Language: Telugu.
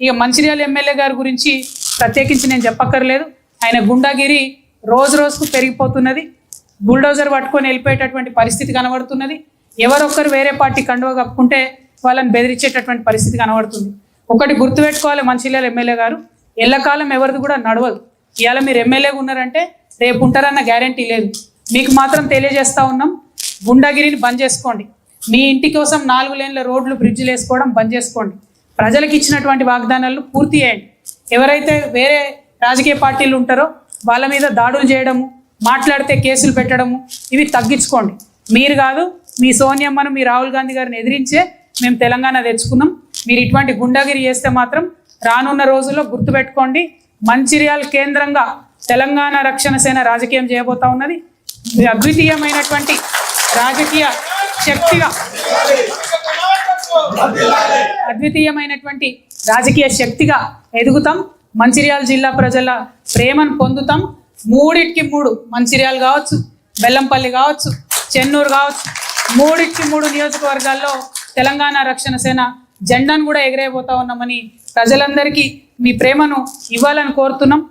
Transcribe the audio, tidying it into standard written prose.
ఇక మంచిర్యాల ఎమ్మెల్యే గారి గురించి ప్రత్యేకించి నేను చెప్పక్కర్లేదు. ఆయన గుండాగిరి రోజు రోజుకు పెరిగిపోతున్నది. బుల్డోజర్ పట్టుకొని వెళ్ళిపోయేటటువంటి పరిస్థితి కనబడుతున్నది. ఎవరొక్కరు వేరే పార్టీ కండువ కప్పుకుంటే వాళ్ళని బెదిరించేటటువంటి పరిస్థితి కనబడుతుంది. ఒకటి గుర్తుపెట్టుకోవాలి, మంచిర్యాల ఎమ్మెల్యే గారు ఎల్లకాలం ఎవరిది కూడా నడవదు. ఇవాళ మీరు ఎమ్మెల్యేగా ఉన్నారంటే రేపు ఉంటారన్న గ్యారంటీ లేదు. మీకు మాత్రం తెలియజేస్తూ ఉన్నాం, గుండాగిరిని బంద్ చేసుకోండి. మీ ఇంటి కోసం 4 లేన్ల రోడ్లు బ్రిడ్జిలు వేసుకోవడం బంద్ చేసుకోండి. ప్రజలకు ఇచ్చినటువంటి వాగ్దానాలను పూర్తి చేయండి. ఎవరైతే వేరే రాజకీయ పార్టీలు ఉంటారో వాళ్ళ మీద దాడులు చేయడము, మాట్లాడితే కేసులు పెట్టడము ఇవి తగ్గించుకోండి. మీరు కాదు, మీ సోనియమ్మను, మీ రాహుల్ గాంధీ గారిని ఎదిరించే మేము తెలంగాణ తెచ్చుకున్నాం. మీరు ఇటువంటి గుండాగిరి చేస్తే మాత్రం రానున్న రోజుల్లో గుర్తుపెట్టుకోండి, మంచిర్యాల కేంద్రంగా తెలంగాణ రక్షణ సేన రాజకీయం చేయబోతా ఉన్నది. అద్వితీయమైనటువంటి రాజకీయ శక్తిగా ఎదుగుతాం. మంచిర్యాల జిల్లా ప్రజల ప్రేమను పొందుతాం. 3కి 3 మంచిర్యాల కావచ్చు, బెల్లంపల్లి కావచ్చు, చెన్నూరు కావచ్చు, 3కి 3 నియోజకవర్గాల్లో తెలంగాణ రక్షణ సేన జెండాను కూడా ఎగిరేయబోతా ఉన్నామని ప్రజలందరికీ మీ ప్రేమను ఇవ్వాలని కోరుతున్నాం.